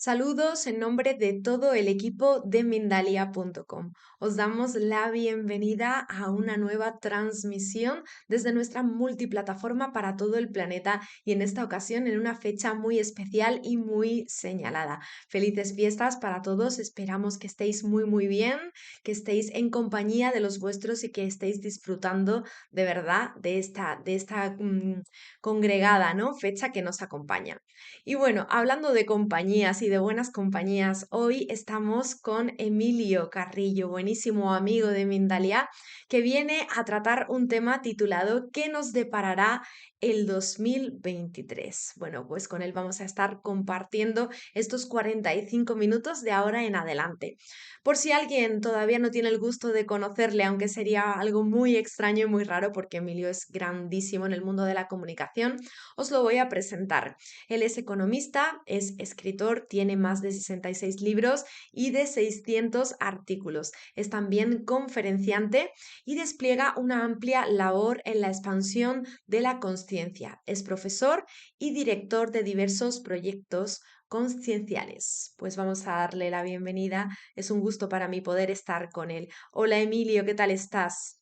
Saludos en nombre de todo el equipo de Mindalia.com. Os damos la bienvenida a una nueva transmisión desde nuestra multiplataforma para todo el planeta y en esta ocasión en una fecha muy especial y muy señalada. Felices fiestas para todos, esperamos que estéis muy bien, que estéis en compañía de los vuestros y que estéis disfrutando de verdad de esta congregada, ¿no? Fecha que nos acompaña. Y bueno, hablando de compañías y de buenas compañías, hoy estamos con Emilio Carrillo, buenísimo amigo de Mindalia, que viene a tratar un tema titulado ¿Qué nos deparará el 2023? Bueno, pues con él vamos a estar compartiendo estos 45 minutos de ahora en adelante. Por si alguien todavía no tiene el gusto de conocerle, aunque sería algo muy extraño y muy raro porque Emilio es grandísimo en el mundo de la comunicación, os lo voy a presentar. Él es economista, es escritor, tiene más de 66 libros y de 600 artículos. Es también conferenciante y despliega una amplia labor en la expansión de la conciencia. Es profesor y director de diversos proyectos concienciales. Pues vamos a darle la bienvenida. Es un gusto para mí poder estar con él. Hola Emilio, ¿qué tal estás?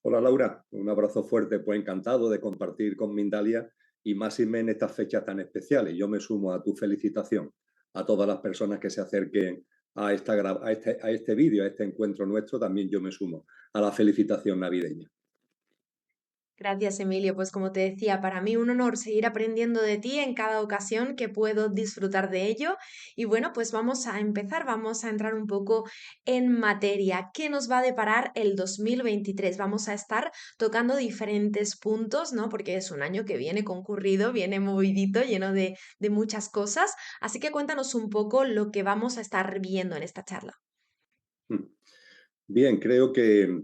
Hola Laura, un abrazo fuerte, pues encantado de compartir con Mindalia y más y menos en estas fechas tan especiales. Yo me sumo a tu felicitación a todas las personas que se acerquen a este vídeo, a este encuentro nuestro, también yo me sumo a la felicitación navideña. Gracias, Emilio. Pues como te decía, para mí un honor seguir aprendiendo de ti en cada ocasión que puedo disfrutar de ello. Y bueno, pues vamos a empezar, vamos a entrar un poco en materia. ¿Qué nos va a deparar el 2023? Vamos a estar tocando diferentes puntos, ¿no? Porque es un año que viene concurrido, viene movidito, lleno de muchas cosas. Así que cuéntanos un poco lo que vamos a estar viendo en esta charla. Bien, creo que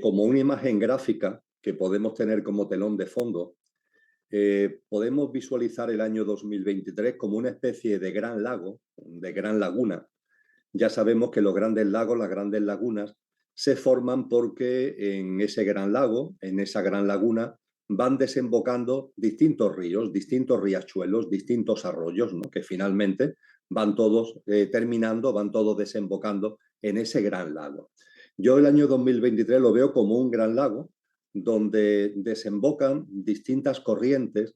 como una imagen gráfica que podemos tener como telón de fondo, podemos visualizar el año 2023 como una especie de gran lago, de gran laguna. Ya sabemos que los grandes lagos, las grandes lagunas, se forman porque en ese gran lago, en esa gran laguna, van desembocando distintos ríos, distintos riachuelos, distintos arroyos, ¿no? Que finalmente van todos terminando, van todos desembocando en ese gran lago. Yo el año 2023 lo veo como un gran lago donde desembocan distintas corrientes,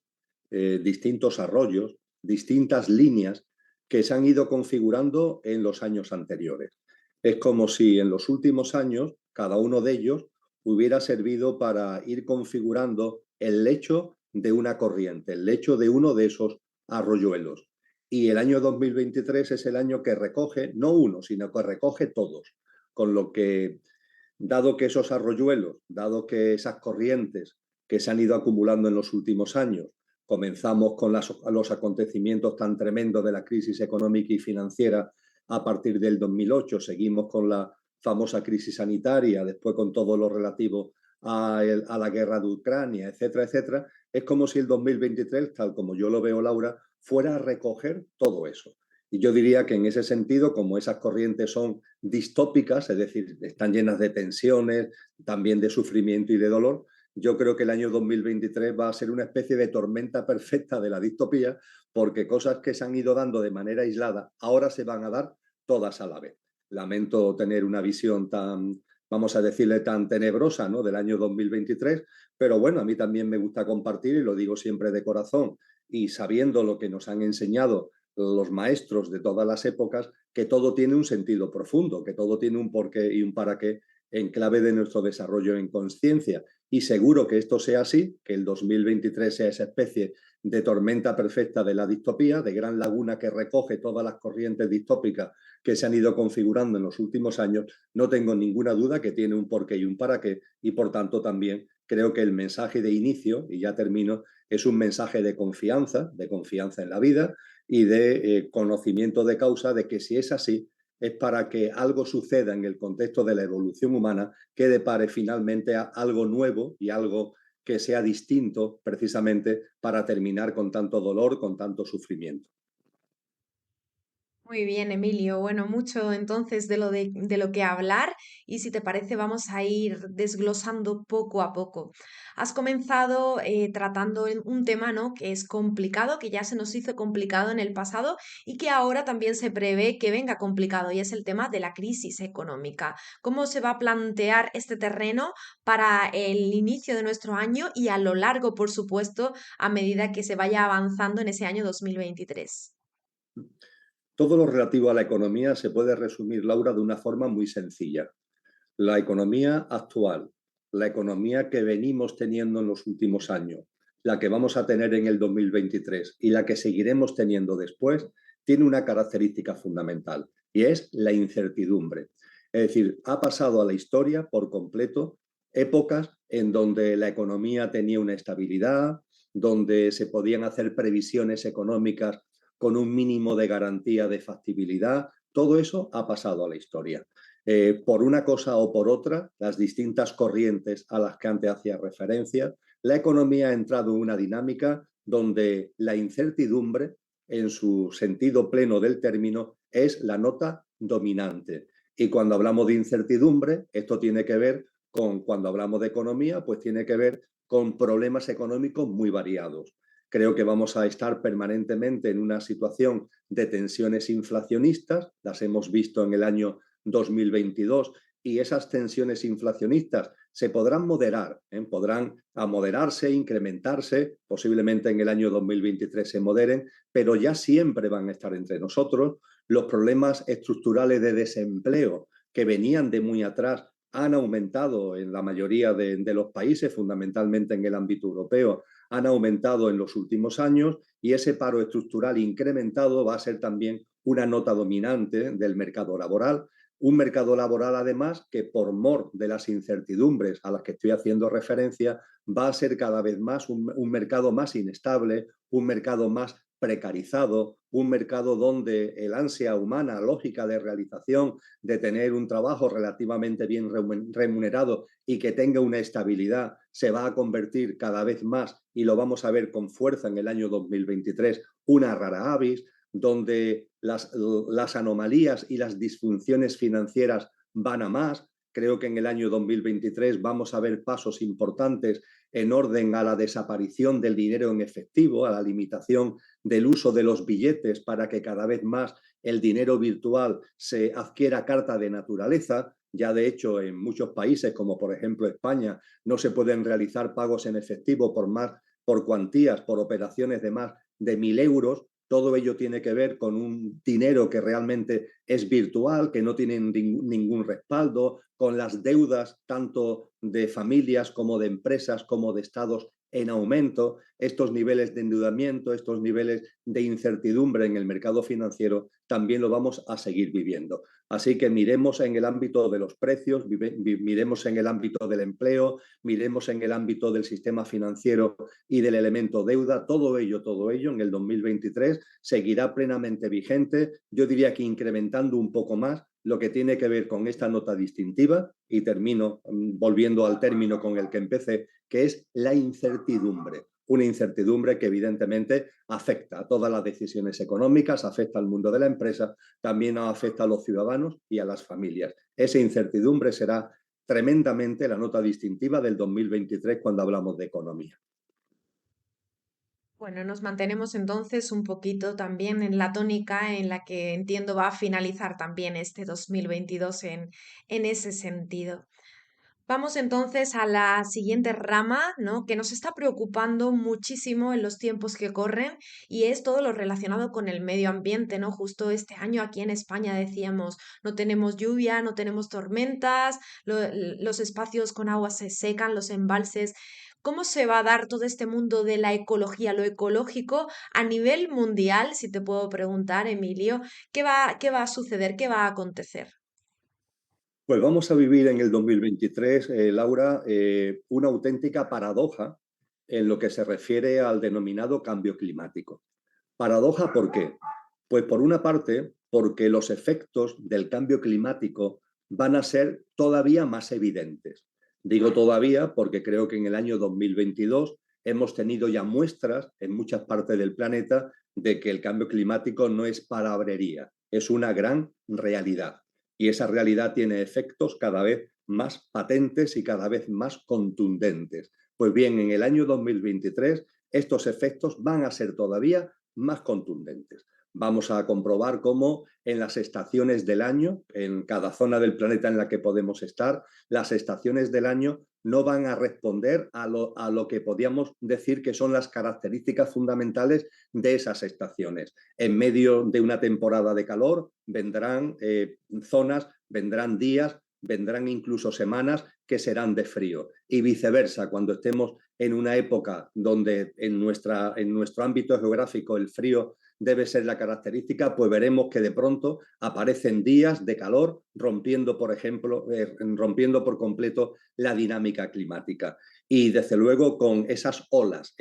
distintos arroyos, distintas líneas que se han ido configurando en los años anteriores. Es como si en los últimos años cada uno de ellos hubiera servido para ir configurando el lecho de una corriente, el lecho de uno de esos arroyuelos. Y el año 2023 es el año que recoge, no uno, sino que recoge todos. Con lo que, dado que esos arroyuelos, dado que esas corrientes que se han ido acumulando en los últimos años, comenzamos con los acontecimientos tan tremendos de la crisis económica y financiera a partir del 2008, seguimos con la famosa crisis sanitaria, después con todo lo relativo a la guerra de Ucrania, etcétera, etcétera. Es como si el 2023, tal como yo lo veo, Laura, fuera a recoger todo eso. Y yo diría que en ese sentido, como esas corrientes son distópicas, es decir, están llenas de tensiones, también de sufrimiento y de dolor, yo creo que el año 2023 va a ser una especie de tormenta perfecta de la distopía, porque cosas que se han ido dando de manera aislada ahora se van a dar todas a la vez. Lamento tener una visión tan, vamos a decirle, tan tenebrosa, ¿no?, del año 2023, pero bueno, a mí también me gusta compartir, y lo digo siempre de corazón, y sabiendo lo que nos han enseñado los maestros de todas las épocas, que todo tiene un sentido profundo, que todo tiene un porqué y un para qué en clave de nuestro desarrollo en conciencia. Y seguro que esto sea así, que el 2023 sea esa especie de tormenta perfecta de la distopía, de gran laguna que recoge todas las corrientes distópicas que se han ido configurando en los últimos años. No tengo ninguna duda que tiene un porqué y un para qué, y por tanto también creo que el mensaje de inicio, y ya termino, es un mensaje de confianza en la vida y de conocimiento de causa de que si es así, es para que algo suceda en el contexto de la evolución humana que depare finalmente a algo nuevo y algo que sea distinto precisamente para terminar con tanto dolor, con tanto sufrimiento. Muy bien, Emilio. Bueno, mucho entonces de lo que hablar y si te parece vamos a ir desglosando poco a poco. Has comenzado tratando un tema, ¿no? Que es complicado, que ya se nos hizo complicado en el pasado y que ahora también se prevé que venga complicado y es el tema de la crisis económica. ¿Cómo se va a plantear este terreno para el inicio de nuestro año y a lo largo, por supuesto, a medida que se vaya avanzando en ese año 2023? Todo lo relativo a la economía se puede resumir, Laura, de una forma muy sencilla. La economía actual, la economía que venimos teniendo en los últimos años, la que vamos a tener en el 2023 y la que seguiremos teniendo después, tiene una característica fundamental y es la incertidumbre. Es decir, ha pasado a la historia por completo épocas en donde la economía tenía una estabilidad, donde se podían hacer previsiones económicas con un mínimo de garantía de factibilidad. Todo eso ha pasado a la historia. Por una cosa o por otra, las distintas corrientes a las que antes hacía referencia, la economía ha entrado en una dinámica donde la incertidumbre, en su sentido pleno del término, es la nota dominante. Y cuando hablamos de incertidumbre, esto tiene que ver con, cuando hablamos de economía, pues tiene que ver con problemas económicos muy variados. Creo que vamos a estar permanentemente en una situación de tensiones inflacionistas, las hemos visto en el año 2022 y esas tensiones inflacionistas se podrán moderar, podrán moderarse, incrementarse, posiblemente en el año 2023 se moderen, pero ya siempre van a estar entre nosotros. Los problemas estructurales de desempleo que venían de muy atrás han aumentado en la mayoría de los países, fundamentalmente en el ámbito europeo, han aumentado en los últimos años y ese paro estructural incrementado va a ser también una nota dominante del mercado laboral. Un mercado laboral, además, que por mor de las incertidumbres a las que estoy haciendo referencia, va a ser cada vez más un mercado más inestable, un mercado más precarizado, un mercado donde el ansia humana, lógica de realización, de tener un trabajo relativamente bien remunerado y que tenga una estabilidad, se va a convertir cada vez más, y lo vamos a ver con fuerza en el año 2023, una rara avis, donde las anomalías y las disfunciones financieras van a más. Creo que en el año 2023 vamos a ver pasos importantes en orden a la desaparición del dinero en efectivo, a la limitación del uso de los billetes para que cada vez más el dinero virtual se adquiera carta de naturaleza. Ya de hecho en muchos países, como por ejemplo España, no se pueden realizar pagos en efectivo por cuantías, por operaciones de más de 1.000 euros. Todo ello tiene que ver con un dinero que realmente es virtual, que no tiene ningún respaldo, con las deudas tanto de familias como de empresas como de estados en aumento. Estos niveles de endeudamiento, estos niveles de incertidumbre en el mercado financiero también lo vamos a seguir viviendo. Así que miremos en el ámbito de los precios, miremos en el ámbito del empleo, miremos en el ámbito del sistema financiero y del elemento deuda. Todo ello en el 2023 seguirá plenamente vigente. Yo diría que incrementando un poco más lo que tiene que ver con esta nota distintiva, y termino volviendo al término con el que empecé, que es la incertidumbre. Una incertidumbre que evidentemente afecta a todas las decisiones económicas, afecta al mundo de la empresa, también afecta a los ciudadanos y a las familias. Esa incertidumbre será tremendamente la nota distintiva del 2023 cuando hablamos de economía. Bueno, nos mantenemos entonces un poquito también en la tónica en la que entiendo va a finalizar también este 2022 en ese sentido. Vamos entonces a la siguiente rama, ¿no? Que nos está preocupando muchísimo en los tiempos que corren y es todo lo relacionado con el medio ambiente, ¿no? Justo este año aquí en España decíamos, no tenemos lluvia, no tenemos tormentas, los espacios con agua se secan, los embalses. ¿Cómo se va a dar todo este mundo de la ecología, lo ecológico a nivel mundial? Si te puedo preguntar, Emilio, qué va a suceder? ¿Qué va a acontecer? Pues vamos a vivir en el 2023, Laura, una auténtica paradoja en lo que se refiere al denominado cambio climático. Paradoja, ¿por qué? Pues por una parte, porque los efectos del cambio climático van a ser todavía más evidentes. Digo todavía porque creo que en el año 2022 hemos tenido ya muestras en muchas partes del planeta de que el cambio climático no es palabrería, es una gran realidad. Y esa realidad tiene efectos cada vez más patentes y cada vez más contundentes. Pues bien, en el año 2023 estos efectos van a ser todavía más contundentes. Vamos a comprobar cómo en las estaciones del año, en cada zona del planeta en la que podemos estar, las estaciones del año no van a responder a lo que podríamos decir que son las características fundamentales de esas estaciones. En medio de una temporada de calor vendrán zonas, vendrán días, vendrán incluso semanas que serán de frío. Y viceversa, cuando estemos en una época donde en nuestro ámbito geográfico el frío debe ser la característica, pues veremos que de pronto aparecen días de calor rompiendo, por ejemplo, rompiendo por completo la dinámica climática. Y desde luego con esas olas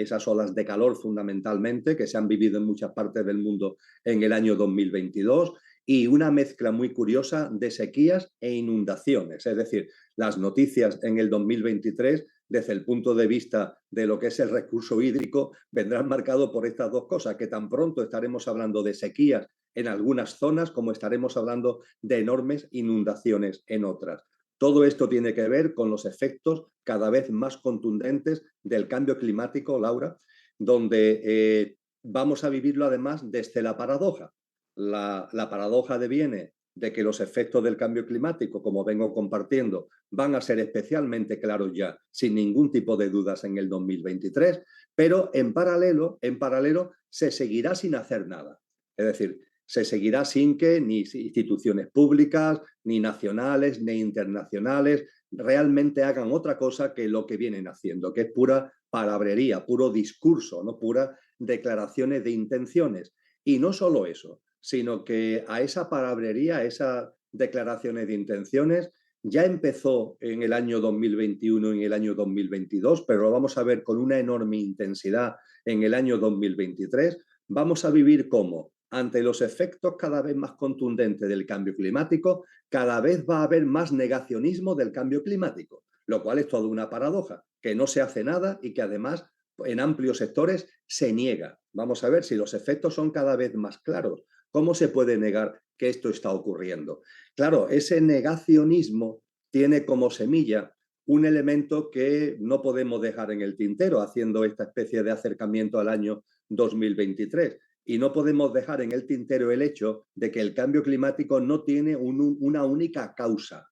de calor fundamentalmente que se han vivido en muchas partes del mundo en el año 2022 y una mezcla muy curiosa de sequías e inundaciones. Es decir, las noticias en el 2023 desde el punto de vista de lo que es el recurso hídrico, vendrán marcados por estas dos cosas, que tan pronto estaremos hablando de sequías en algunas zonas como estaremos hablando de enormes inundaciones en otras. Todo esto tiene que ver con los efectos cada vez más contundentes del cambio climático, Laura, donde vamos a vivirlo además desde la paradoja. La paradoja deviene de que los efectos del cambio climático, como vengo compartiendo, van a ser especialmente claros ya, sin ningún tipo de dudas en el 2023, pero en paralelo se seguirá sin hacer nada. Es decir, se seguirá sin que ni instituciones públicas, ni nacionales, ni internacionales realmente hagan otra cosa que lo que vienen haciendo, que es pura palabrería, puro discurso, no puras declaraciones de intenciones. Y no solo eso, sino que a esa palabrería, a esas declaraciones de intenciones, ya empezó en el año 2021 y en el año 2022, pero lo vamos a ver con una enorme intensidad en el año 2023. Vamos a vivir como, ante los efectos cada vez más contundentes del cambio climático, cada vez va a haber más negacionismo del cambio climático, lo cual es toda una paradoja, que no se hace nada y que además en amplios sectores se niega. Vamos a ver si los efectos son cada vez más claros. ¿Cómo se puede negar que esto está ocurriendo? Claro, ese negacionismo tiene como semilla un elemento que no podemos dejar en el tintero haciendo esta especie de acercamiento al año 2023. Y no podemos dejar en el tintero el hecho de que el cambio climático no tiene una única causa.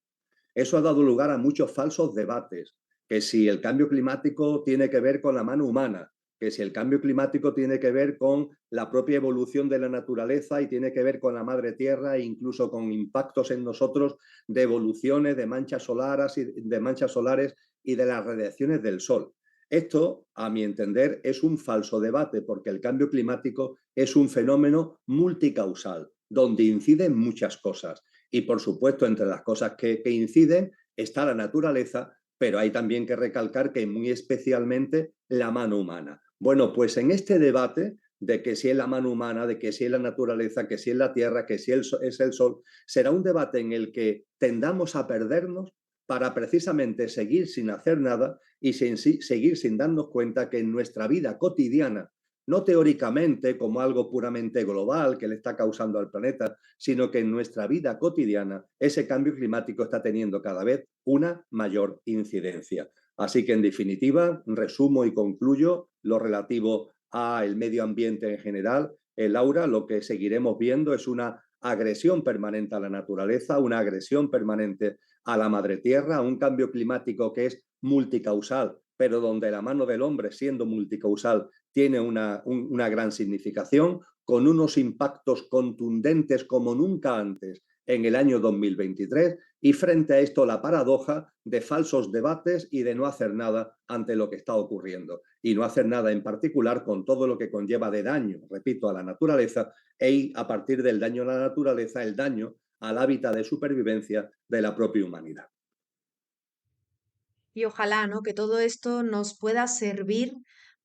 Eso ha dado lugar a muchos falsos debates, que si el cambio climático tiene que ver con la mano humana, que si el cambio climático tiene que ver con la propia evolución de la naturaleza y tiene que ver con la madre tierra e incluso con impactos en nosotros de evoluciones de manchas solares y de las radiaciones del sol. Esto, a mi entender, es un falso debate porque el cambio climático es un fenómeno multicausal, donde inciden muchas cosas. Y por supuesto, entre las cosas que inciden está la naturaleza, pero hay también que recalcar que muy especialmente la mano humana. Bueno, pues en este debate de que si es la mano humana, de que si es la naturaleza, que si es la tierra, que si es el sol, será un debate en el que tendamos a perdernos para precisamente seguir sin hacer nada y seguir sin darnos cuenta que en nuestra vida cotidiana, no teóricamente como algo puramente global que le está causando al planeta, sino que en nuestra vida cotidiana ese cambio climático está teniendo cada vez una mayor incidencia. Así que, en definitiva, resumo y concluyo lo relativo al medio ambiente en general. Laura, lo que seguiremos viendo es una agresión permanente a la naturaleza, una agresión permanente a la madre tierra, a un cambio climático que es multicausal, pero donde la mano del hombre, siendo multicausal, tiene una gran significación, con unos impactos contundentes como nunca antes en el año 2023 y frente a esto la paradoja de falsos debates y de no hacer nada ante lo que está ocurriendo. Y no hacer nada en particular con todo lo que conlleva de daño, repito, a la naturaleza y a partir del daño a la naturaleza, el daño al hábitat de supervivencia de la propia humanidad. Y ojalá, ¿no? Que todo esto nos pueda servir,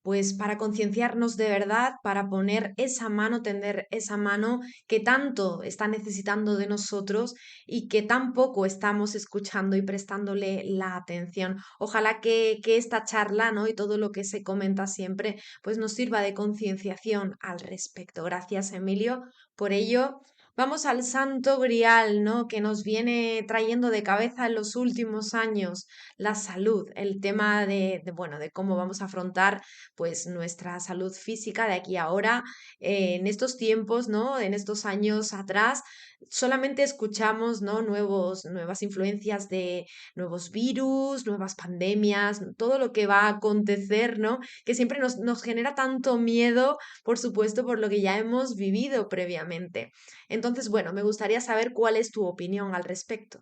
pues, para concienciarnos de verdad, para poner esa mano, tender esa mano que tanto está necesitando de nosotros y que tan poco estamos escuchando y prestándole la atención. Ojalá que esta charla, ¿no? Y todo lo que se comenta siempre, pues nos sirva de concienciación al respecto. Gracias, Emilio, por ello. vamos al santo grial, ¿no? Que nos viene trayendo de cabeza en los últimos años, la salud, el tema bueno, de cómo vamos a afrontar, pues, nuestra salud física de aquí a ahora, en estos tiempos, ¿no? En estos años atrás, solamente escuchamos, ¿no? Nuevas influencias de nuevos virus, nuevas pandemias, todo lo que va a acontecer, ¿no? Que siempre nos genera tanto miedo, por supuesto, por lo que ya hemos vivido previamente. Entonces, bueno, me gustaría saber cuál es tu opinión al respecto.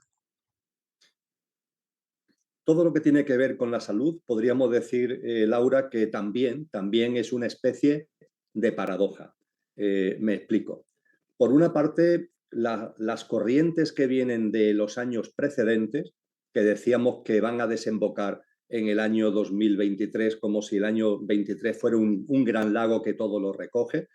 Todo lo que tiene que ver con la salud, podríamos decir, Laura, que también es una especie de paradoja. Me explico. Por una parte, las corrientes que vienen de los años precedentes, que decíamos que van a desembocar en el año 2023, como si el año 23 fuera un gran lago que todo lo recoge,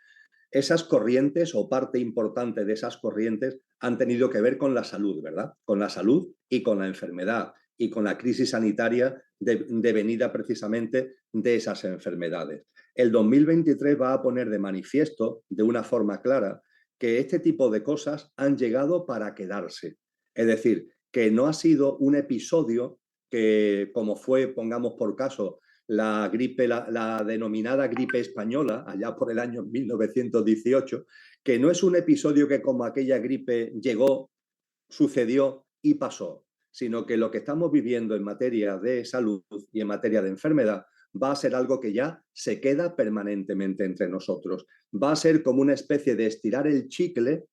esas corrientes o parte importante de esas corrientes han tenido que ver con la salud, ¿verdad? Con la salud y con la enfermedad y con la crisis sanitaria devenida precisamente de esas enfermedades. El 2023 va a poner de manifiesto de una forma clara que este tipo de cosas han llegado para quedarse. Es decir, que no ha sido un episodio que, como fue, pongamos por caso, la gripe, la denominada gripe española, allá por el año 1918, que no es un episodio que como aquella gripe llegó, sucedió y pasó, sino que lo que estamos viviendo en materia de salud y en materia de enfermedad va a ser algo que ya se queda permanentemente entre nosotros. Va a ser como una especie de estirar el chicle,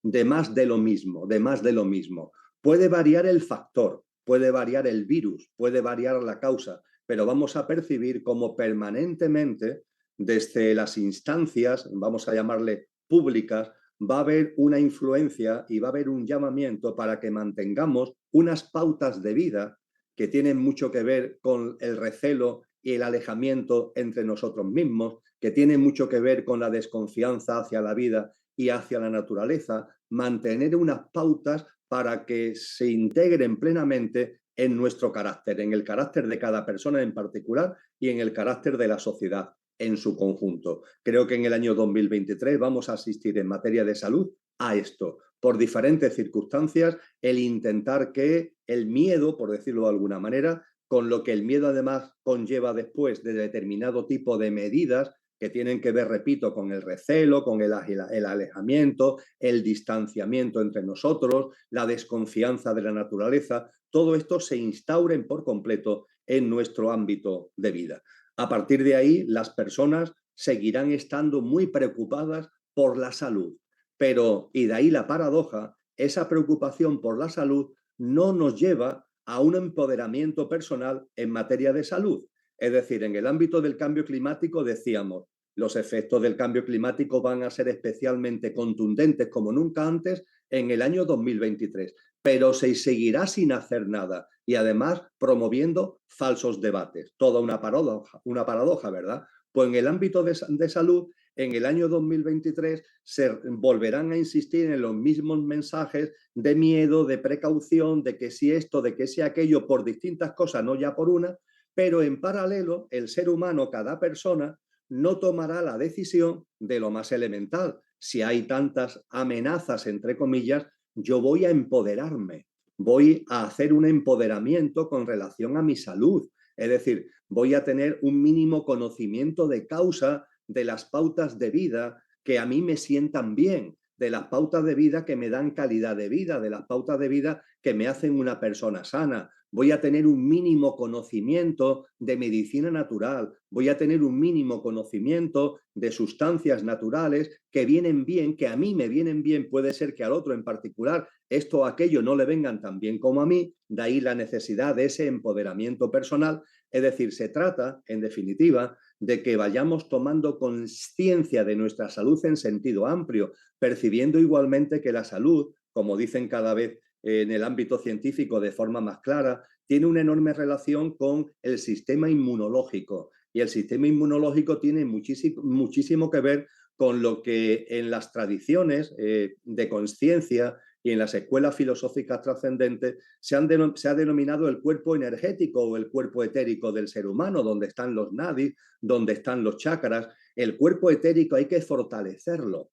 de más de lo mismo, de más de lo mismo. Puede variar el factor, puede variar el virus, puede variar la causa, pero vamos a percibir como permanentemente desde las instancias, vamos a llamarle públicas, va a haber una influencia y va a haber un llamamiento para que mantengamos unas pautas de vida que tienen mucho que ver con el recelo y el alejamiento entre nosotros mismos, que tienen mucho que ver con la desconfianza hacia la vida y hacia la naturaleza, mantener unas pautas para que se integren plenamente en nuestro carácter, en el carácter de cada persona en particular y en el carácter de la sociedad en su conjunto. Creo que en el año 2023 vamos a asistir en materia de salud a esto, por diferentes circunstancias, el intentar que el miedo, por decirlo de alguna manera, con lo que el miedo además conlleva después de determinado tipo de medidas que tienen que ver, repito, con el recelo, con el alejamiento, el distanciamiento entre nosotros, la desconfianza de la naturaleza, todo esto se instauren por completo en nuestro ámbito de vida. A partir de ahí, las personas seguirán estando muy preocupadas por la salud. Pero, y de ahí la paradoja, esa preocupación por la salud no nos lleva a un empoderamiento personal en materia de salud. Es decir, en el ámbito del cambio climático decíamos, los efectos del cambio climático van a ser especialmente contundentes como nunca antes en el año 2023, pero se seguirá sin hacer nada y además promoviendo falsos debates. Toda una paradoja, ¿verdad? Pues en el ámbito de salud, en el año 2023 se volverán a insistir en los mismos mensajes de miedo, de precaución, de que si esto, de que si aquello, por distintas cosas, no ya por una, pero en paralelo el ser humano, cada persona, no tomará la decisión de lo más elemental. Si hay tantas amenazas, entre comillas, yo voy a empoderarme, voy a hacer un empoderamiento con relación a mi salud. Es decir, voy a tener un mínimo conocimiento de causa de las pautas de vida que a mí me sientan bien, de las pautas de vida que me dan calidad de vida, de las pautas de vida que me hacen una persona sana. Voy a tener un mínimo conocimiento de medicina natural, voy a tener un mínimo conocimiento de sustancias naturales que vienen bien, que a mí me vienen bien, puede ser que al otro en particular esto o aquello no le vengan tan bien como a mí, de ahí la necesidad de ese empoderamiento personal. Es decir, se trata, en definitiva, de que vayamos tomando conciencia de nuestra salud en sentido amplio, percibiendo igualmente que la salud, como dicen cada vez en el ámbito científico de forma más clara, tiene una enorme relación con el sistema inmunológico. Y el sistema inmunológico tiene muchísimo que ver con lo que en las tradiciones de conciencia y en las escuelas filosóficas trascendentes se ha denominado el cuerpo energético o el cuerpo etérico del ser humano, donde están los nadis, donde están los chakras. El cuerpo etérico hay que fortalecerlo.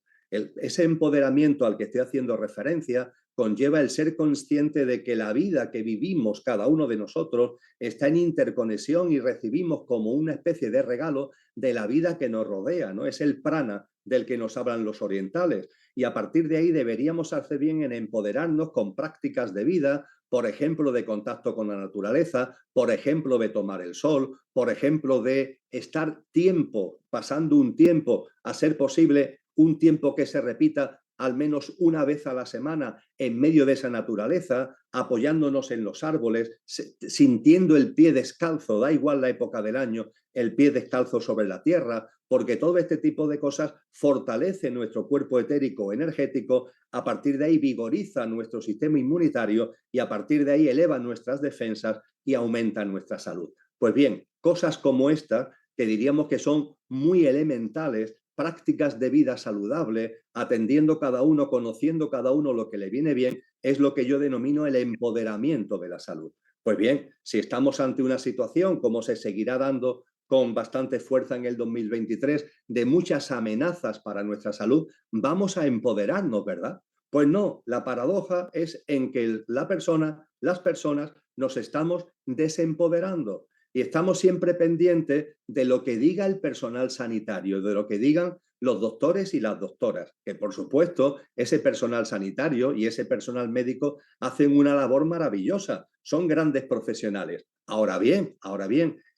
Ese empoderamiento al que estoy haciendo referencia conlleva el ser consciente de que la vida que vivimos cada uno de nosotros está en interconexión y recibimos como una especie de regalo de la vida que nos rodea, ¿no? Es el prana del que nos hablan los orientales. Y a partir de ahí deberíamos hacer bien en empoderarnos con prácticas de vida, por ejemplo, de contacto con la naturaleza, por ejemplo, de tomar el sol, por ejemplo, de estar tiempo, pasando un tiempo, a ser posible, un tiempo que se repita al menos una vez a la semana en medio de esa naturaleza, apoyándonos en los árboles, sintiendo el pie descalzo, da igual la época del año, el pie descalzo sobre la tierra, porque todo este tipo de cosas fortalece nuestro cuerpo etérico energético, a partir de ahí vigoriza nuestro sistema inmunitario y a partir de ahí eleva nuestras defensas y aumenta nuestra salud. Pues bien, cosas como esta, que diríamos que son muy elementales, prácticas de vida saludable, atendiendo cada uno, conociendo cada uno lo que le viene bien, es lo que yo denomino el empoderamiento de la salud. Pues bien, si estamos ante una situación, como se seguirá dando con bastante fuerza en el 2023, de muchas amenazas para nuestra salud, vamos a empoderarnos, ¿verdad? Pues no, la paradoja es en que las personas nos estamos desempoderando y estamos siempre pendientes de lo que diga el personal sanitario, de lo que digan los doctores y las doctoras, que por supuesto ese personal sanitario y ese personal médico hacen una labor maravillosa, son grandes profesionales. Ahora bien,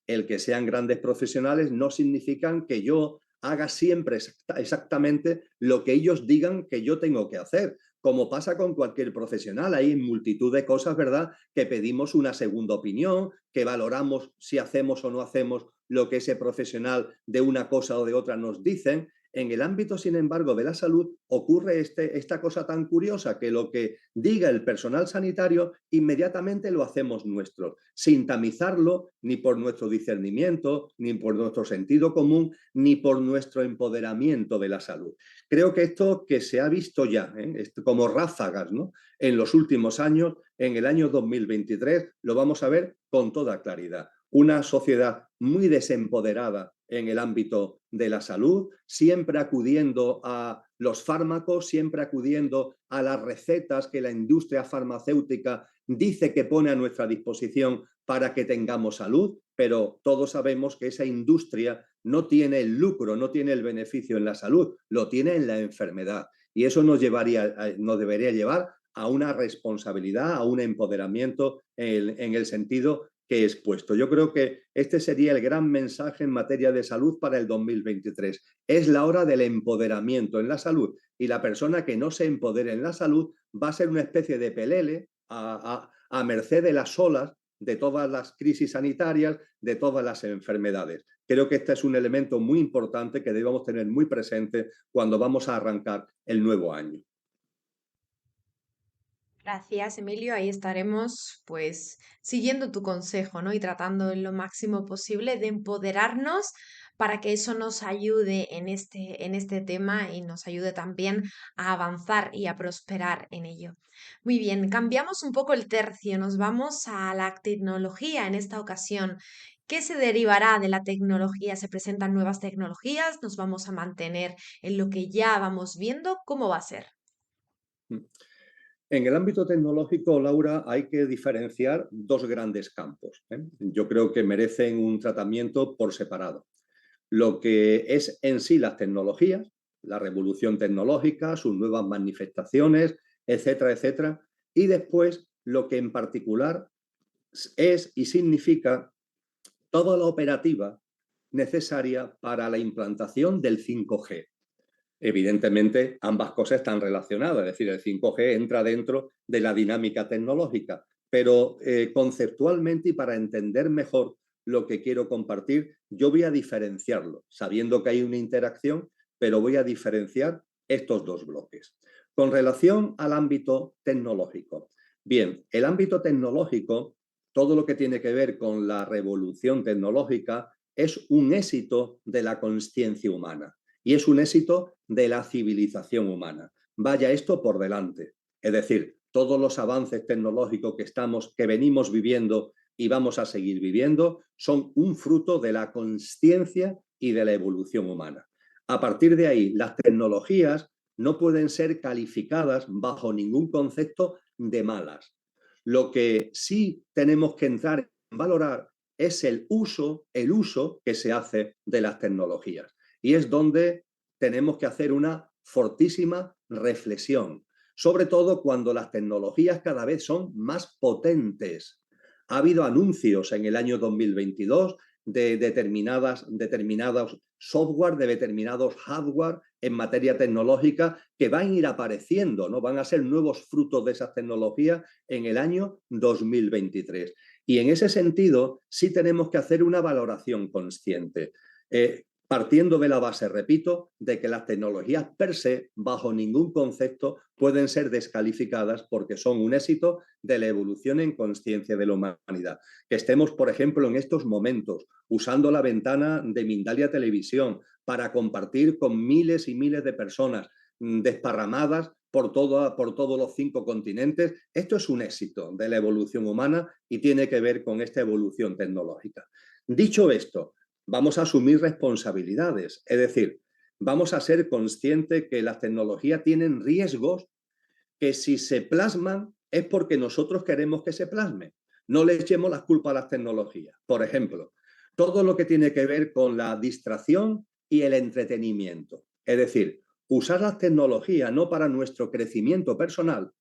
el que sean grandes profesionales no significa que yo haga siempre exactamente lo que ellos digan que yo tengo que hacer. Como pasa con cualquier profesional, hay multitud de cosas, ¿verdad?, que pedimos una segunda opinión, que valoramos si hacemos o no hacemos lo que ese profesional de una cosa o de otra nos dicen. En el ámbito, sin embargo, de la salud ocurre esta cosa tan curiosa, que lo que diga el personal sanitario inmediatamente lo hacemos nuestro, sin tamizarlo ni por nuestro discernimiento, ni por nuestro sentido común, ni por nuestro empoderamiento de la salud. Creo que esto que se ha visto ya, como ráfagas, ¿no?, en los últimos años, en el año 2023, lo vamos a ver con toda claridad. Una sociedad muy desempoderada en el ámbito de la salud, siempre acudiendo a los fármacos, siempre acudiendo a las recetas que la industria farmacéutica dice que pone a nuestra disposición para que tengamos salud, pero todos sabemos que esa industria no tiene el lucro, no tiene el beneficio en la salud, lo tiene en la enfermedad. Y eso nos debería llevar a una responsabilidad, a un empoderamiento en el sentido que he expuesto. Yo creo que este sería el gran mensaje en materia de salud para el 2023. Es la hora del empoderamiento en la salud, y la persona que no se empodere en la salud va a ser una especie de pelele a merced de las olas de todas las crisis sanitarias, de todas las enfermedades. Creo que este es un elemento muy importante que debemos tener muy presente cuando vamos a arrancar el nuevo año. Gracias, Emilio. Ahí estaremos, pues, siguiendo tu consejo, ¿no? Y tratando en lo máximo posible de empoderarnos para que eso nos ayude en este tema y nos ayude también a avanzar y a prosperar en ello. Muy bien, cambiamos un poco el tercio, nos vamos a la tecnología en esta ocasión. ¿Qué se derivará de la tecnología? ¿Se presentan nuevas tecnologías? ¿Nos vamos a mantener en lo que ya vamos viendo? ¿Cómo va a ser? En el ámbito tecnológico, Laura, hay que diferenciar dos grandes campos. Yo creo que merecen un tratamiento por separado. Lo que es en sí las tecnologías, la revolución tecnológica, sus nuevas manifestaciones, etcétera, etcétera, y después lo que en particular es y significa toda la operativa necesaria para la implantación del 5G. Evidentemente, ambas cosas están relacionadas, es decir, el 5G entra dentro de la dinámica tecnológica, pero conceptualmente y para entender mejor lo que quiero compartir, yo voy a diferenciarlo, sabiendo que hay una interacción, pero voy a diferenciar estos dos bloques. Con relación al ámbito tecnológico. Bien, el ámbito tecnológico, todo lo que tiene que ver con la revolución tecnológica, es un éxito de la consciencia humana y es un éxito de la civilización humana. Vaya esto por delante. Es decir, todos los avances tecnológicos que venimos viviendo y vamos a seguir viviendo son un fruto de la consciencia y de la evolución humana. A partir de ahí, las tecnologías no pueden ser calificadas bajo ningún concepto de malas. Lo que sí tenemos que entrar en valorar es el uso que se hace de las tecnologías. Y es donde tenemos que hacer una fortísima reflexión, sobre todo cuando las tecnologías cada vez son más potentes. Ha habido anuncios en el año 2022 de determinados software, de determinados hardware en materia tecnológica que van a ir apareciendo, ¿no? Van a ser nuevos frutos de esas tecnologías en el año 2023. Y en ese sentido, sí tenemos que hacer una valoración consciente. Partiendo de la base, repito, de que las tecnologías per se, bajo ningún concepto, pueden ser descalificadas porque son un éxito de la evolución en conciencia de la humanidad. Que estemos, por ejemplo, en estos momentos usando la ventana de Mindalia Televisión para compartir con miles y miles de personas desparramadas por todos los 5 continentes. Esto es un éxito de la evolución humana y tiene que ver con esta evolución tecnológica. Dicho esto, vamos a asumir responsabilidades, es decir, vamos a ser conscientes que las tecnologías tienen riesgos que si se plasman es porque nosotros queremos que se plasmen. No le echemos las culpas a las tecnologías. Por ejemplo, todo lo que tiene que ver con la distracción y el entretenimiento. Es decir, usar las tecnologías no para nuestro crecimiento personal,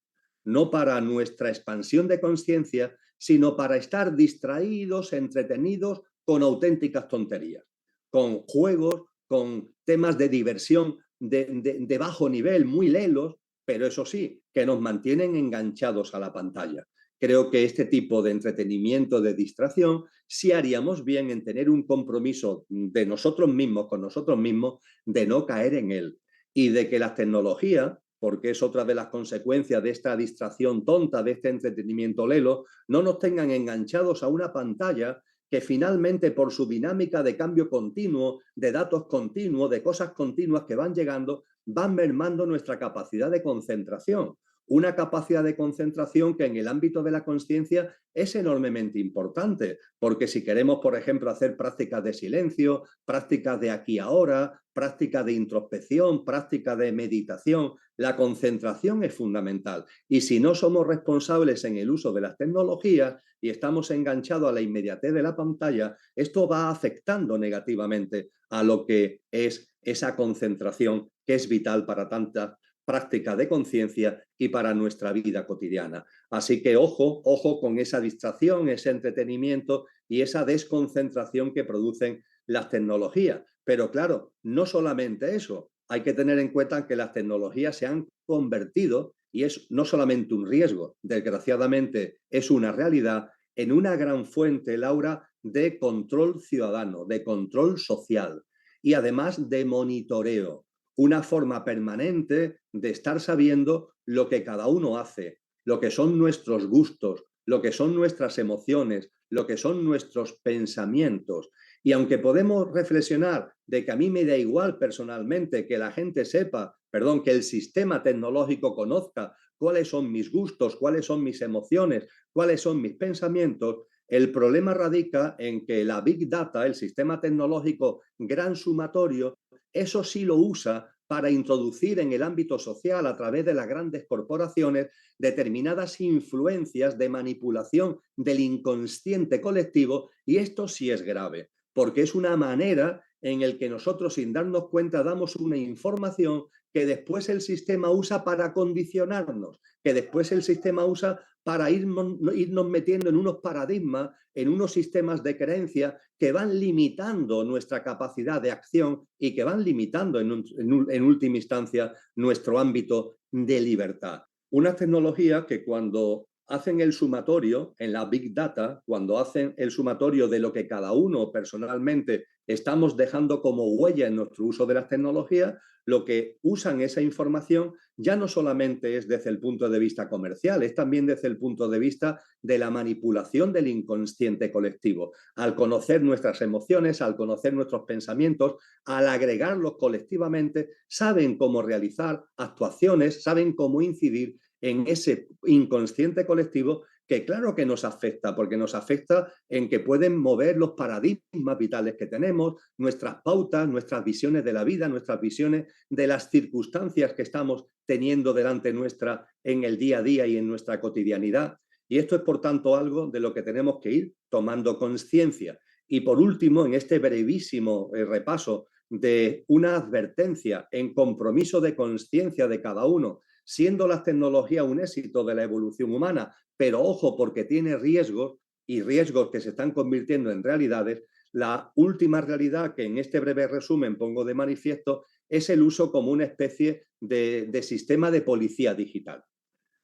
no para nuestra expansión de conciencia, sino para estar distraídos, entretenidos con auténticas tonterías, con juegos, con temas de diversión de bajo nivel, muy lelos, pero eso sí, que nos mantienen enganchados a la pantalla. Creo que este tipo de entretenimiento, de distracción, sí haríamos bien en tener un compromiso de nosotros mismos, con nosotros mismos, de no caer en él. Y de que las tecnologías, porque es otra de las consecuencias de esta distracción tonta, de este entretenimiento lelo, no nos tengan enganchados a una pantalla que finalmente por su dinámica de cambio continuo, de datos continuos, de cosas continuas que van llegando, van mermando nuestra capacidad de concentración. Una capacidad de concentración que en el ámbito de la conciencia es enormemente importante, porque si queremos, por ejemplo, hacer prácticas de silencio, prácticas de aquí ahora, prácticas de introspección, prácticas de meditación, la concentración es fundamental. Y si no somos responsables en el uso de las tecnologías y estamos enganchados a la inmediatez de la pantalla, esto va afectando negativamente a lo que es esa concentración que es vital para tantas prácticas de conciencia y para nuestra vida cotidiana. Así que ojo con esa distracción, ese entretenimiento y esa desconcentración que producen las tecnologías. Pero claro, no solamente eso, hay que tener en cuenta que las tecnologías se han convertido, y es no solamente un riesgo, desgraciadamente es una realidad, en una gran fuente, Laura, de control ciudadano, de control social y además de monitoreo, una forma permanente de estar sabiendo lo que cada uno hace, lo que son nuestros gustos, lo que son nuestras emociones, lo que son nuestros pensamientos. Y aunque podemos reflexionar de que a mí me da igual personalmente que la gente sepa, que el sistema tecnológico conozca cuáles son mis gustos, cuáles son mis emociones, cuáles son mis pensamientos, el problema radica en que la Big Data, el sistema tecnológico gran sumatorio, eso sí lo usa para introducir en el ámbito social a través de las grandes corporaciones determinadas influencias de manipulación del inconsciente colectivo, y esto sí es grave, porque es una manera en la que nosotros, sin darnos cuenta, damos una información que después el sistema usa para condicionarnos, que después el sistema usa para irnos metiendo en unos paradigmas, en unos sistemas de creencia que van limitando nuestra capacidad de acción y que van limitando en última instancia nuestro ámbito de libertad. Unas tecnologías que cuando hacen el sumatorio en la Big Data, cuando hacen el sumatorio de lo que cada uno personalmente estamos dejando como huella en nuestro uso de las tecnologías, lo que usan esa información ya no solamente es desde el punto de vista comercial, es también desde el punto de vista de la manipulación del inconsciente colectivo. Al conocer nuestras emociones, al conocer nuestros pensamientos, al agregarlos colectivamente, saben cómo realizar actuaciones, saben cómo incidir en ese inconsciente colectivo que claro que nos afecta, porque nos afecta en que pueden mover los paradigmas vitales que tenemos, nuestras pautas, nuestras visiones de la vida, nuestras visiones de las circunstancias que estamos teniendo delante nuestra en el día a día y en nuestra cotidianidad. Y esto es, por tanto, algo de lo que tenemos que ir tomando conciencia. Y por último, en este brevísimo repaso de una advertencia en compromiso de conciencia de cada uno, siendo las tecnologías un éxito de la evolución humana, pero ojo porque tiene riesgos y riesgos que se están convirtiendo en realidades, la última realidad que en este breve resumen pongo de manifiesto es el uso como una especie de sistema de policía digital.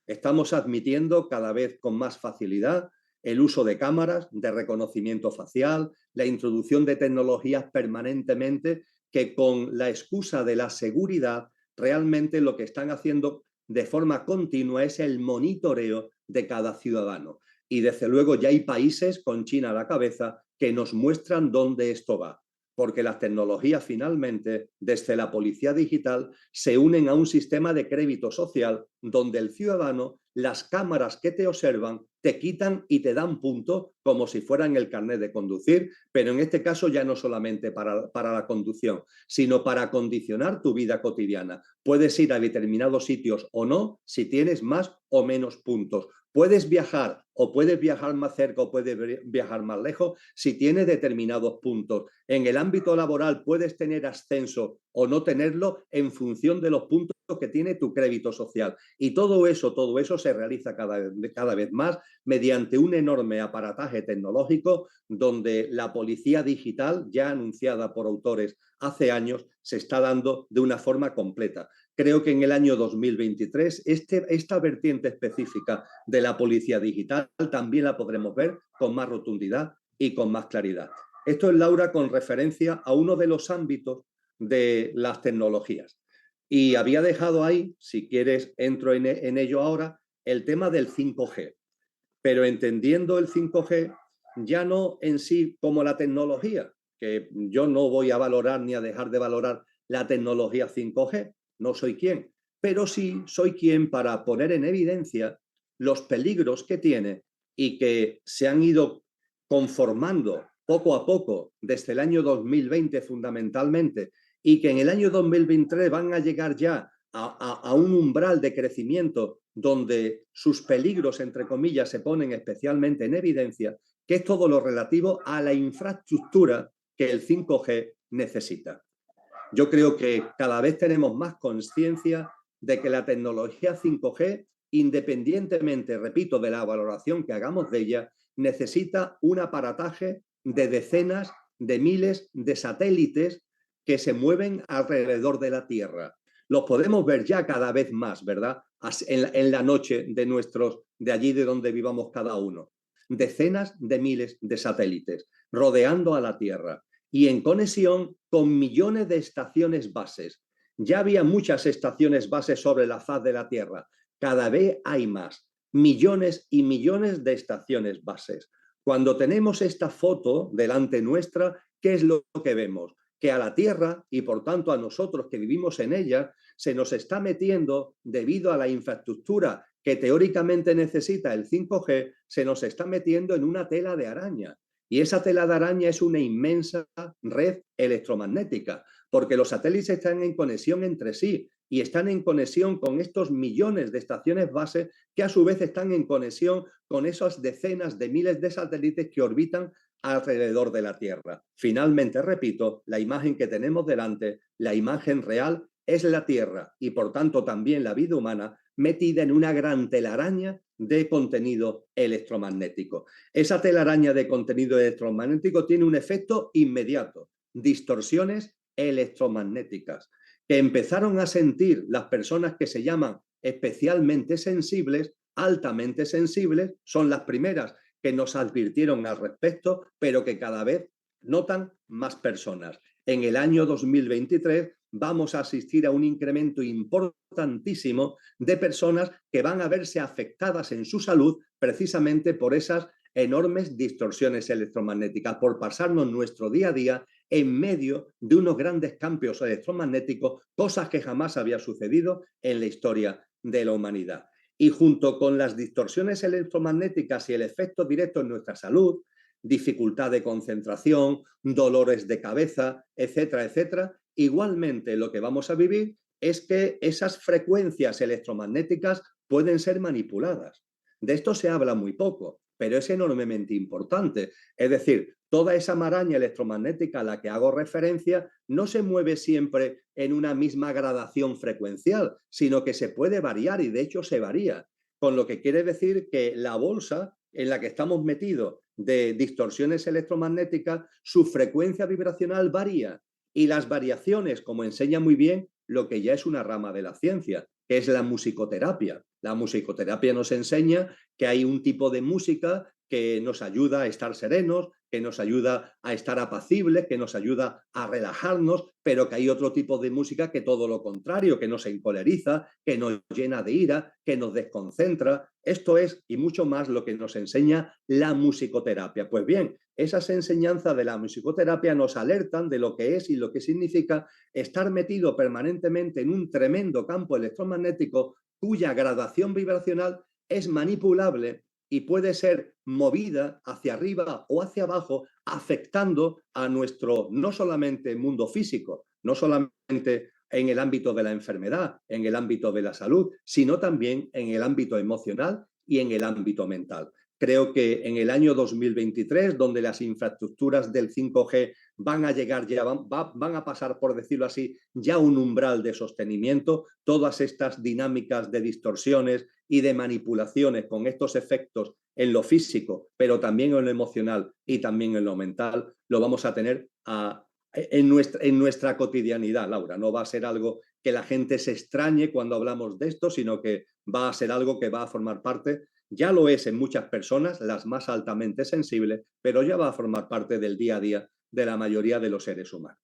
Estamos admitiendo cada vez con más facilidad el uso de cámaras, de reconocimiento facial, la introducción de tecnologías permanentemente que con la excusa de la seguridad realmente lo que están haciendo de forma continua es el monitoreo de cada ciudadano. Y desde luego ya hay países, con China a la cabeza, que nos muestran dónde esto va. Porque las tecnologías finalmente, desde la policía digital, se unen a un sistema de crédito social donde el ciudadano, las cámaras que te observan, te quitan y te dan puntos como si fueran el carnet de conducir, pero en este caso ya no solamente para la conducción, sino para condicionar tu vida cotidiana. Puedes ir a determinados sitios o no si tienes más o menos puntos. Puedes viajar o puedes viajar más cerca o puedes viajar más lejos si tienes determinados puntos. En el ámbito laboral puedes tener ascenso o no tenerlo en función de los puntos que tiene tu crédito social. Y todo eso se realiza cada vez más mediante un enorme aparataje tecnológico donde la policía digital, ya anunciada por autores hace años, se está dando de una forma completa. Creo que en el año 2023 esta vertiente específica de la policía digital también la podremos ver con más rotundidad y con más claridad. Esto es, Laura, con referencia a uno de los ámbitos de las tecnologías. Y había dejado ahí, si quieres entro en ello ahora, el tema del 5G. Pero entendiendo el 5G ya no en sí como la tecnología, que yo no voy a valorar ni a dejar de valorar la tecnología 5G, no soy quien, pero sí soy quien para poner en evidencia los peligros que tiene y que se han ido conformando poco a poco desde el año 2020 fundamentalmente y que en el año 2023 van a llegar ya a un umbral de crecimiento donde sus peligros, entre comillas, se ponen especialmente en evidencia, que es todo lo relativo a la infraestructura que el 5G necesita. Yo creo que cada vez tenemos más conciencia de que la tecnología 5G, independientemente, repito, de la valoración que hagamos de ella, necesita un aparataje de decenas de miles de satélites que se mueven alrededor de la Tierra. Los podemos ver ya cada vez más, ¿verdad? En la noche de allí de donde vivamos cada uno. Decenas de miles de satélites rodeando a la Tierra y en conexión con millones de estaciones bases. Ya había muchas estaciones bases sobre la faz de la Tierra. Cada vez hay más. Millones y millones de estaciones bases. Cuando tenemos esta foto delante nuestra, ¿qué es lo que vemos? Que a la Tierra y por tanto a nosotros que vivimos en ella se nos está metiendo, debido a la infraestructura que teóricamente necesita el 5G, se nos está metiendo en una tela de araña. Y esa tela de araña es una inmensa red electromagnética, porque los satélites están en conexión entre sí y están en conexión con estos millones de estaciones bases que a su vez están en conexión con esas decenas de miles de satélites que orbitan alrededor de la Tierra. Finalmente, repito, la imagen que tenemos delante, la imagen real, es la Tierra y por tanto también la vida humana metida en una gran telaraña de contenido electromagnético. Esa telaraña de contenido electromagnético tiene un efecto inmediato, distorsiones electromagnéticas, que empezaron a sentir las personas que se llaman especialmente sensibles, altamente sensibles, son las primeras que nos advirtieron al respecto, pero que cada vez notan más personas. En el año 2023 vamos a asistir a un incremento importantísimo de personas que van a verse afectadas en su salud precisamente por esas enormes distorsiones electromagnéticas, por pasarnos nuestro día a día en medio de unos grandes campos electromagnéticos, cosas que jamás había sucedido en la historia de la humanidad. Y junto con las distorsiones electromagnéticas y el efecto directo en nuestra salud, dificultad de concentración, dolores de cabeza, etcétera, etcétera, igualmente lo que vamos a vivir es que esas frecuencias electromagnéticas pueden ser manipuladas. De esto se habla muy poco, pero es enormemente importante. Es decir, toda esa maraña electromagnética a la que hago referencia no se mueve siempre en una misma gradación frecuencial, sino que se puede variar y de hecho se varía. Con lo que quiere decir que la bolsa en la que estamos metidos de distorsiones electromagnéticas, su frecuencia vibracional varía y las variaciones, como enseña muy bien lo que ya es una rama de la ciencia, que es la musicoterapia. La musicoterapia nos enseña que hay un tipo de música que nos ayuda a estar serenos, que nos ayuda a estar apacibles, que nos ayuda a relajarnos, pero que hay otro tipo de música que todo lo contrario, que nos encoleriza, que nos llena de ira, que nos desconcentra. Esto es, y mucho más, lo que nos enseña la musicoterapia. Pues bien, esas enseñanzas de la musicoterapia nos alertan de lo que es y lo que significa estar metido permanentemente en un tremendo campo electromagnético cuya gradación vibracional es manipulable y puede ser movida hacia arriba o hacia abajo, afectando a nuestro no solamente mundo físico, no solamente en el ámbito de la enfermedad, en el ámbito de la salud, sino también en el ámbito emocional y en el ámbito mental. Creo que en el año 2023, donde las infraestructuras del 5G van a llegar ya, van a pasar, por decirlo así, ya un umbral de sostenimiento, todas estas dinámicas de distorsiones y de manipulaciones con estos efectos en lo físico, pero también en lo emocional y también en lo mental, lo vamos a tener en nuestra cotidianidad, Laura. No va a ser algo que la gente se extrañe cuando hablamos de esto, sino que va a ser algo que va a formar parte, ya lo es en muchas personas, las más altamente sensibles, pero ya va a formar parte del día a día de la mayoría de los seres humanos.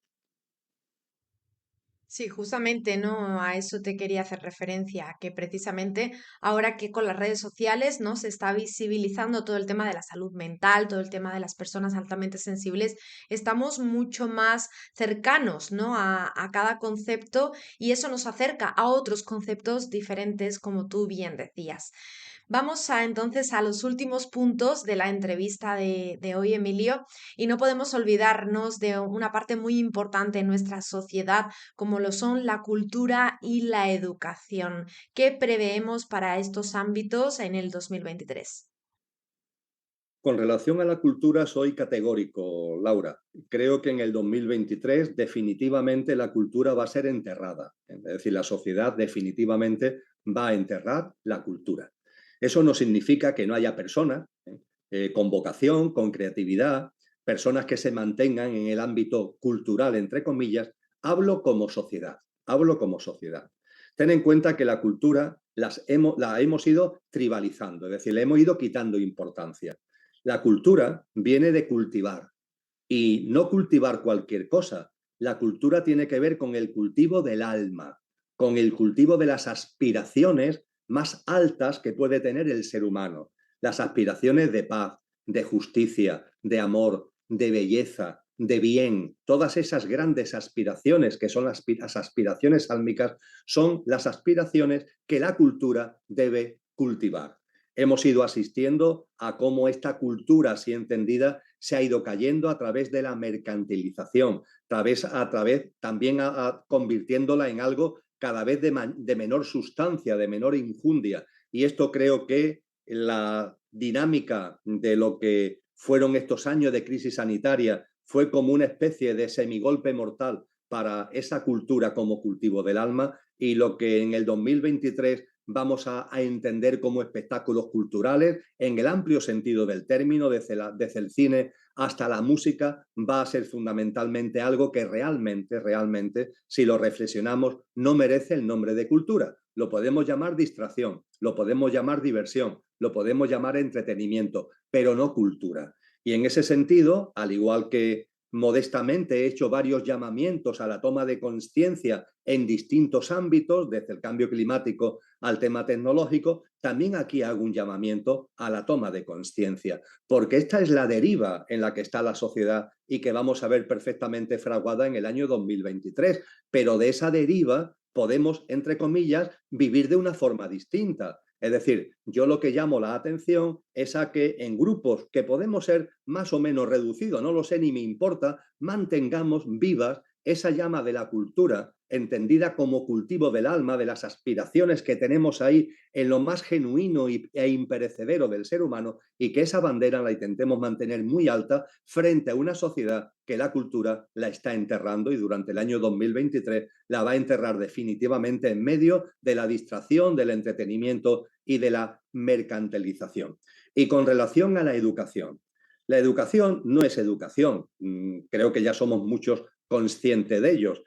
Sí, justamente, ¿no? A eso te quería hacer referencia, que precisamente ahora que con las redes sociales, ¿no? Se está visibilizando todo el tema de la salud mental, todo el tema de las personas altamente sensibles, estamos mucho más cercanos, ¿no? A cada concepto y eso nos acerca a otros conceptos diferentes, como tú bien decías. Vamos a entonces a los últimos puntos de la entrevista de hoy, Emilio, y no podemos olvidarnos de una parte muy importante en nuestra sociedad, como lo son la cultura y la educación. ¿Qué preveemos para estos ámbitos en el 2023? Con relación a la cultura, soy categórico, Laura. Creo que en el 2023 definitivamente la cultura va a ser enterrada. Es decir, la sociedad definitivamente va a enterrar la cultura. Eso no significa que no haya personas con vocación, con creatividad, personas que se mantengan en el ámbito cultural, entre comillas. Hablo como sociedad, hablo como sociedad. Ten en cuenta que la cultura la hemos ido tribalizando, es decir, le hemos ido quitando importancia. La cultura viene de cultivar y no cultivar cualquier cosa. La cultura tiene que ver con el cultivo del alma, con el cultivo de las aspiraciones más altas que puede tener el ser humano. Las aspiraciones de paz, de justicia, de amor, de belleza, de bien. Todas esas grandes aspiraciones que son las aspiraciones álmicas son las aspiraciones que la cultura debe cultivar. Hemos ido asistiendo a cómo esta cultura, así entendida, se ha ido cayendo a través de la mercantilización, a través también convirtiéndola en algo cada vez de menor sustancia, de menor injundia. Y esto creo que la dinámica de lo que fueron estos años de crisis sanitaria fue como una especie de semigolpe mortal para esa cultura como cultivo del alma y lo que en el 2023 vamos a entender como espectáculos culturales en el amplio sentido del término, desde el cine hasta la música, va a ser fundamentalmente algo que realmente, si lo reflexionamos, no merece el nombre de cultura. Lo podemos llamar distracción, lo podemos llamar diversión, lo podemos llamar entretenimiento, pero no cultura. Y en ese sentido, al igual que modestamente he hecho varios llamamientos a la toma de conciencia en distintos ámbitos, desde el cambio climático al tema tecnológico, también aquí hago un llamamiento a la toma de conciencia, porque esta es la deriva en la que está la sociedad y que vamos a ver perfectamente fraguada en el año 2023, pero de esa deriva podemos, entre comillas, vivir de una forma distinta. Es decir, yo lo que llamo la atención es a que en grupos que podemos ser más o menos reducidos, no lo sé ni me importa, mantengamos vivas esa llama de la cultura, entendida como cultivo del alma, de las aspiraciones que tenemos ahí en lo más genuino e imperecedero del ser humano, y que esa bandera la intentemos mantener muy alta frente a una sociedad que la cultura la está enterrando y durante el año 2023 la va a enterrar definitivamente en medio de la distracción, del entretenimiento y de la mercantilización. Y con relación a la educación no es educación. Creo que ya somos muchos conscientes de ellos.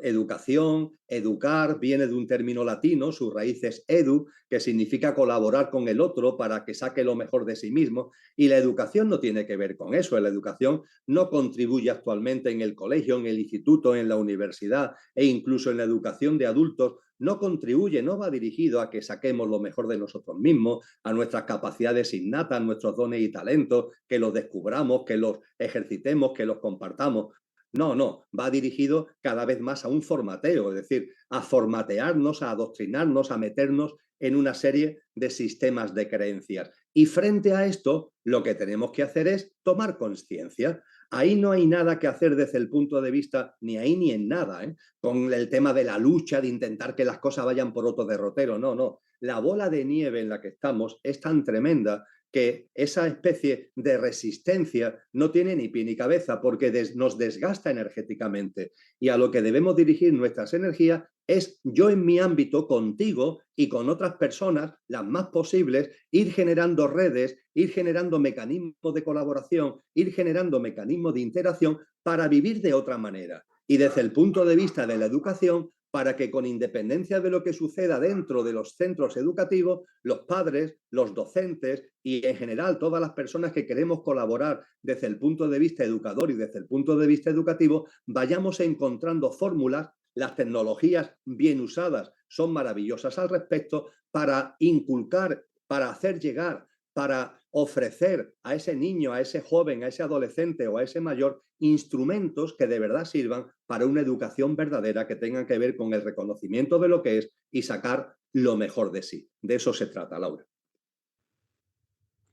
Educación, educar, viene de un término latino, su raíz es edu, que significa colaborar con el otro para que saque lo mejor de sí mismo. Y la educación no tiene que ver con eso. La educación no contribuye actualmente en el colegio, en el instituto, en la universidad e incluso en la educación de adultos. No contribuye, no va dirigido a que saquemos lo mejor de nosotros mismos, a nuestras capacidades innatas, nuestros dones y talentos, que los descubramos, que los ejercitemos, que los compartamos. No, no, va dirigido cada vez más a un formateo, es decir, a formatearnos, a adoctrinarnos, a meternos en una serie de sistemas de creencias. Y frente a esto, lo que tenemos que hacer es tomar conciencia. Ahí no hay nada que hacer desde el punto de vista, ni ahí ni en nada, con el tema de la lucha, de intentar que las cosas vayan por otro derrotero. No, no. La bola de nieve en la que estamos es tan tremenda que esa especie de resistencia no tiene ni pie ni cabeza porque nos desgasta energéticamente. Y a lo que debemos dirigir nuestras energías es yo en mi ámbito, contigo y con otras personas, las más posibles, ir generando redes, ir generando mecanismos de colaboración, ir generando mecanismos de interacción para vivir de otra manera. Y desde el punto de vista de la educación, para que con independencia de lo que suceda dentro de los centros educativos, los padres, los docentes y en general todas las personas que queremos colaborar desde el punto de vista educador y desde el punto de vista educativo, vayamos encontrando fórmulas. Las tecnologías bien usadas son maravillosas al respecto para inculcar, para hacer llegar, para ofrecer a ese niño, a ese joven, a ese adolescente o a ese mayor instrumentos que de verdad sirvan para una educación verdadera que tenga que ver con el reconocimiento de lo que es y sacar lo mejor de sí. De eso se trata, Laura.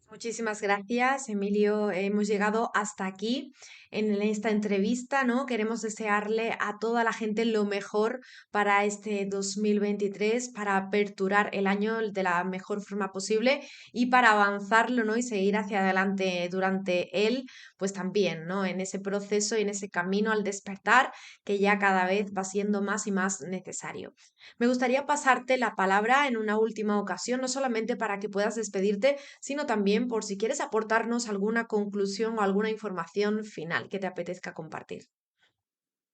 Muchísimas gracias, Emilio. Hemos llegado hasta aquí en esta entrevista, ¿no? Queremos desearle a toda la gente lo mejor para este 2023, para aperturar el año de la mejor forma posible y para avanzarlo, ¿no? Y seguir hacia adelante durante él, pues también, ¿no? En ese proceso y en ese camino al despertar que ya cada vez va siendo más y más necesario. Me gustaría pasarte la palabra en una última ocasión, no solamente para que puedas despedirte, sino también por si quieres aportarnos alguna conclusión o alguna información final que te apetezca compartir.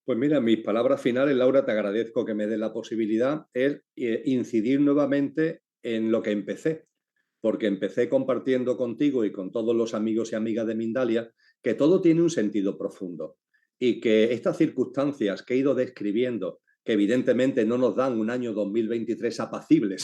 Pues mira, mis palabras finales, Laura, te agradezco que me des la posibilidad, es incidir nuevamente en lo que empecé, porque empecé compartiendo contigo y con todos los amigos y amigas de Mindalia que todo tiene un sentido profundo y que estas circunstancias que he ido describiendo, que evidentemente no nos dan un año 2023 apacible,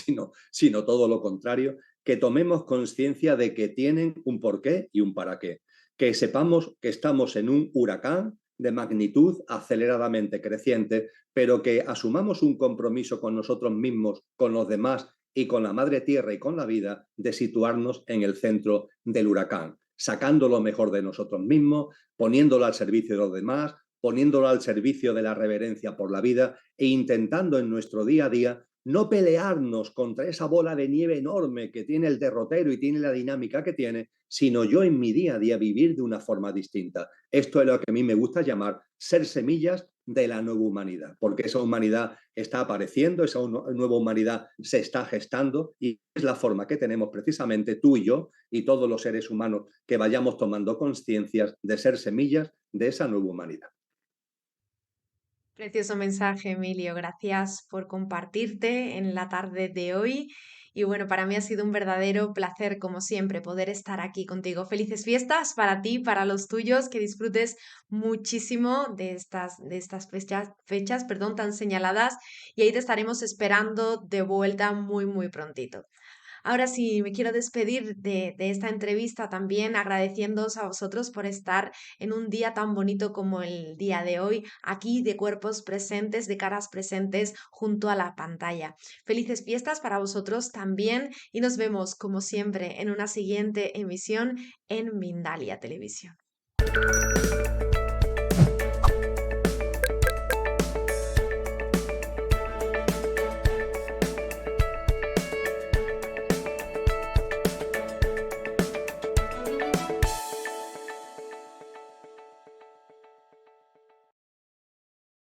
sino todo lo contrario, que tomemos conciencia de que tienen un porqué y un para qué, que sepamos que estamos en un huracán de magnitud aceleradamente creciente, pero que asumamos un compromiso con nosotros mismos, con los demás y con la madre tierra y con la vida de situarnos en el centro del huracán, sacando lo mejor de nosotros mismos, poniéndolo al servicio de los demás, poniéndolo al servicio de la reverencia por la vida e intentando en nuestro día a día no pelearnos contra esa bola de nieve enorme que tiene el derrotero y tiene la dinámica que tiene, sino yo en mi día a día vivir de una forma distinta. Esto es lo que a mí me gusta llamar ser semillas de la nueva humanidad, porque esa humanidad está apareciendo, esa nueva humanidad se está gestando y es la forma que tenemos precisamente tú y yo y todos los seres humanos que vayamos tomando conciencias de ser semillas de esa nueva humanidad. Precioso mensaje, Emilio. Gracias por compartirte en la tarde de hoy. Y bueno, para mí ha sido un verdadero placer, como siempre, poder estar aquí contigo. Felices fiestas para ti, para los tuyos, que disfrutes muchísimo de estas fechas, perdón, tan señaladas. Y ahí te estaremos esperando de vuelta muy, muy prontito. Ahora sí, me quiero despedir de esta entrevista también agradeciéndoos a vosotros por estar en un día tan bonito como el día de hoy, aquí de cuerpos presentes, de caras presentes junto a la pantalla. Felices fiestas para vosotros también y nos vemos como siempre en una siguiente emisión en Mindalia Televisión.